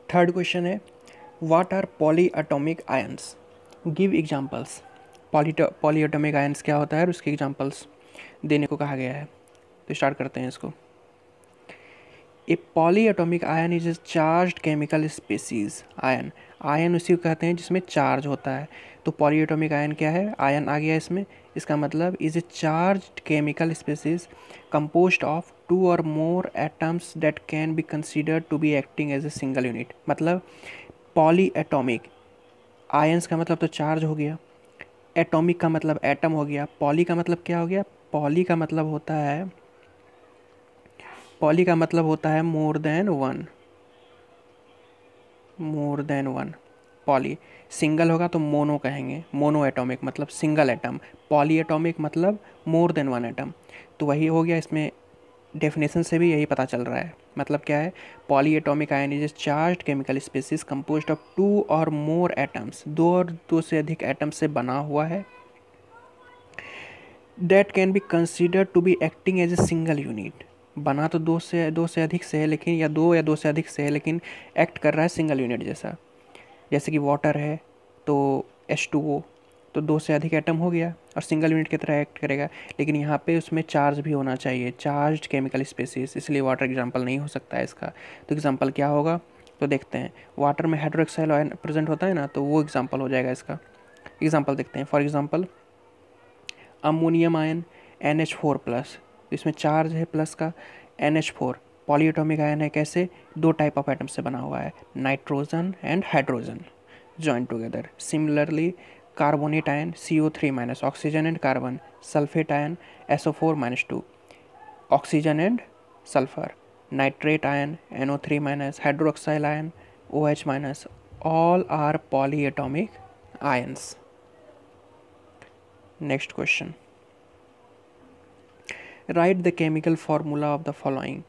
Third question है, what are poly atomic ions, give examples. Poly atomic ions क्या होता है और उसके एग्जांपल्स देने को कहा गया है। तो स्टार्ट करते हैं इसको। A poly atomic ion is a charged chemical species. Ion, ion उसी को कहते हैं जिसमें चार्ज होता है। तो पॉली एटॉमिक आयन क्या है, आयन आ गया इसमें। इसका मतलब is a charged chemical species composed of two और more atoms that can be considered to be acting as a single unit. मतलब पॉली एटॉमिक, आयंस का मतलब तो चार्ज हो गया, एटॉमिक का मतलब एटम हो गया, पॉली का मतलब क्या हो गया, पॉली का मतलब होता है, पॉली का मतलब होता है more than one, more than one. Poly, single होगा तो मोनो कहेंगे, मोनो एटॉमिक मतलब सिंगल एटम, पॉली एटॉमिक मतलब मोर देन वन एटम। तो वही हो गया, इसमें डेफिनेशन से भी यही पता चल रहा है। मतलब क्या है, poly atomic ion is charged chemical species composed of two और मोर एटम्स, दो और दो से अधिक एटम से बना हुआ है, that can be considered to be acting as a single unit. बना तो दो से अधिक से है, लेकिन या दो से अधिक से है, लेकिन एक्ट कर रहा है सिंगल यूनिट जैसा। जैसे कि वाटर है तो H2O, तो दो से अधिक एटम हो गया और सिंगल यूनिट की तरह एक्ट करेगा। लेकिन यहाँ पे उसमें चार्ज भी होना चाहिए, चार्ज्ड केमिकल स्पीसीज, इसलिए वाटर एग्जांपल नहीं हो सकता है इसका। तो एग्जांपल क्या होगा, तो देखते हैं। वाटर में हाइड्रोक्साइड आयन प्रेजेंट होता है ना, तो वो एग्जांपल हो जाएगा इसका। एग्जांपल देखते हैं। For example ammonium ion NH4+, इसमें चार्ज है प्लस का, NH4 पॉलीएटॉमिक आयन है। कैसे, दो टाइप ऑफ एटम से बना हुआ है, nitrogen and hydrogen joined together. Similarly, carbonate ion CO3- oxygen and carbon, sulfate ion SO4-2 oxygen and sulfur, nitrate ion NO3-, hydroxyl ion OH-, all are polyatomic ions. Next question, write the chemical formula of the following: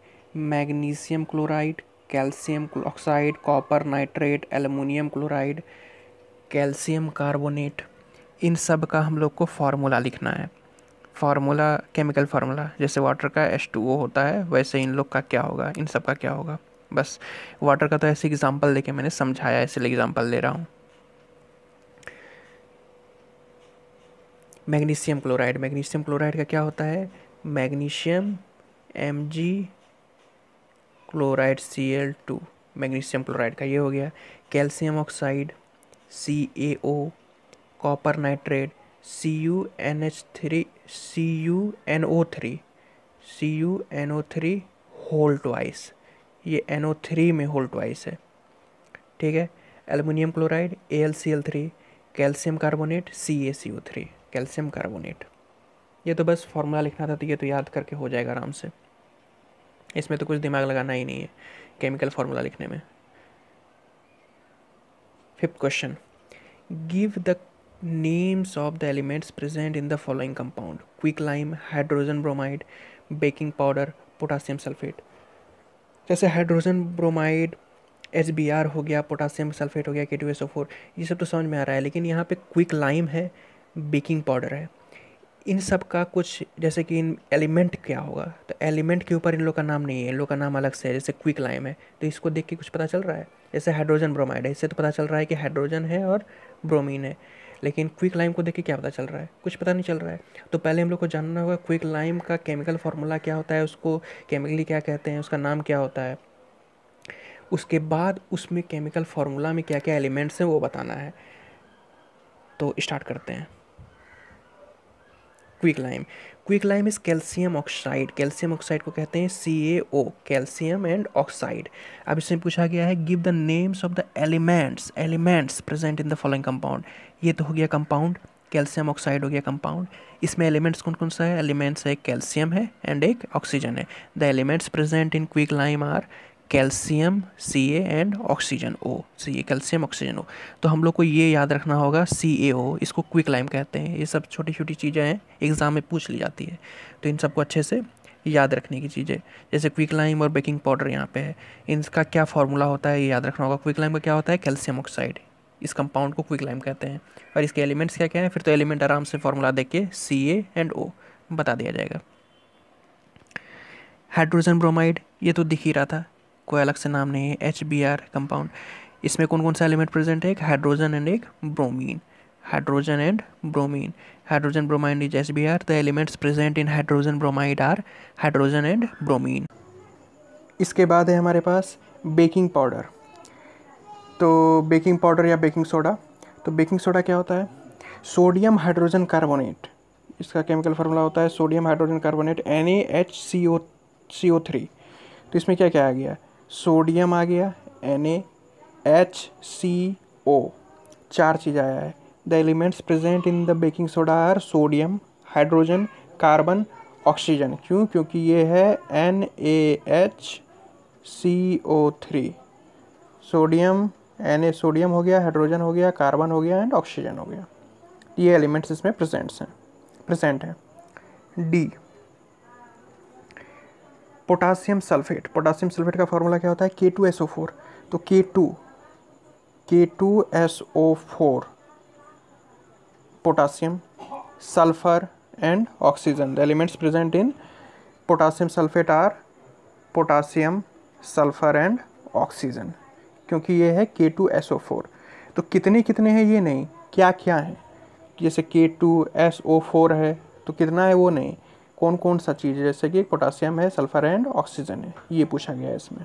magnesium chloride, calcium oxide, copper nitrate, aluminum chloride, calcium carbonate. इन सब का हम लोग को formula लिखना है। Formula, chemical formula, जैसे water का H2O होता है, वैसे इन लोग का क्या होगा, इन सब का क्या होगा। बस वाटर का तो ऐसे एग्जांपल देके मैंने समझाया, इसलिए एग्जांपल ले रहा हूँ। मैग्नीशियम क्लोराइड, मैग्नीशियम क्लोराइड का क्या होता है, magnesium Mg chloride Cl2, magnesium chloride का ये हो गया। Calcium oxide CaO, copper nitrate CuNH3, CuNO3 whole twice, ये NO3 में होल ट्वाइस है, ठीक है। Aluminium chloride AlCl3, calcium carbonate CaCO3, calcium carbonate. ये तो बस फॉर्मूला लिखना था, तो ये तो याद करके हो जाएगा आराम से, इसमें तो कुछ दिमाग लगाना ही नहीं है केमिकल फार्मूला लिखने में। Fifth question, give the names of the elements present in the following compound: quicklime, hydrogen bromide, baking powder, potassium sulfate। जैसे हाइड्रोजन ब्रोमाइड HBr हो गया, पोटासियम सल्फेट हो गया K2SO4, ये सब तो समझ में आ रहा है। लेकिन यहाँ पे क्विक लाइम है, बेकिंग पाउडर है, इन सब का कुछ, जैसे कि इन एलिमेंट क्या होगा, तो एलिमेंट के ऊपर इन लोग का नाम नहीं है, इन लोग का नाम अलग से है। जैसे क्विक लाइम है, तो इसको देख के कुछ पता चल रहा है। जैसे हाइड्रोजन ब्रोमाइड है, इससे तो पता चल रहा है कि हाइड्रोजन है और ब्रोमीन है। लेकिन क्विक लाइम को देख के क्या पता चल रहा है, कुछ पता नहीं चल रहा है। तो पहले हम लोग को जानना होगा क्विक लाइम का केमिकल फार्मूला क्या होता है, उसको केमिकली क्या कहते हैं, उसका नाम क्या होता है। उसके बाद उसमें केमिकल फार्मूला में क्या क्या एलिमेंट्स हैं वो बताना है। तो स्टार्ट करते हैं। Quick lime, quick lime is calcium oxide, calcium oxide को कहते हैं CaO, कैल्शियम एंड ऑक्साइड। अब इसमें पूछा गया है give the names of the elements present in the following compound. ये तो हो गया कंपाउंड, कैल्शियम ऑक्साइड हो गया कंपाउंड। इसमें एलिमेंट्स कौन कौन सा है, एलिमेंट्स है एक कैल्शियम है एंड एक ऑक्सीजन है। The elements present in quick lime are calcium Ca and oxygen O, Ca calcium oxygen O। तो हम लोग को ये याद रखना होगा CaO, इसको क्विक लाइम कहते हैं। ये सब छोटी छोटी चीज़ें हैं, एग्जाम में पूछ ली जाती है, तो इन सबको अच्छे से याद रखने की चीज़ें। जैसे क्विक लाइम और बेकिंग पाउडर यहाँ पे है, इनका क्या फार्मूला होता है ये याद रखना होगा। क्विक लाइम का क्या होता है, कैल्शियम ऑक्साइड, इस कंपाउंड को क्विक लाइम कहते हैं। और इसके एलिमेंट्स क्या क्या हैं, फिर तो एलिमेंट आराम से फार्मूला देख के Ca एंड O बता दिया जाएगा। हाइड्रोजन ब्रोमाइड, ये तो दिख ही रहा था, कोई अलग से नाम नहीं है, HBr कंपाउंड। इसमें कौन कौन सा एलिमेंट प्रेजेंट है? एक हाइड्रोजन एंड एक bromine. Hydrogen and bromine, hydrogen bromide is HBr। The elements present in hydrogen bromide are hydrogen and bromine. इसके बाद है हमारे पास बेकिंग पाउडर। तो बेकिंग पाउडर या बेकिंग सोडा, तो बेकिंग सोडा क्या होता है? सोडियम हाइड्रोजन कार्बोनेट, इसका केमिकल फार्मूला होता है सोडियम हाइड्रोजन कार्बोनेट NaHCO3। तो इसमें क्या क्या आ गया? सोडियम आ गया, NaHCO, 4 चीज़ आया है। The elements present in the baking soda are sodium, hydrogen, carbon, oxygen. क्यों? क्योंकि ये है NaHCO3। सोडियम, सोडियम हो गया, हाइड्रोजन हो गया, कार्बन हो गया एंड ऑक्सीजन हो गया। ये एलिमेंट्स इसमें प्रेजेंट हैं। D, potassium sulphate. Potassium sulphate का फॉर्मूला क्या होता है? K2SO4। तो K2SO4, potassium, sulphur and oxygen. The elements present in potassium sulphate are potassium, sulphur and oxygen. क्योंकि ये है K2SO4। तो कितने कितने हैं ये नहीं, क्या क्या है। जैसे K2SO4 है तो कितना है वो नहीं, कौन कौन सा चीज़ है, जैसे कि पोटासियम है, सल्फर एंड ऑक्सीजन है, ये पूछा गया है इसमें।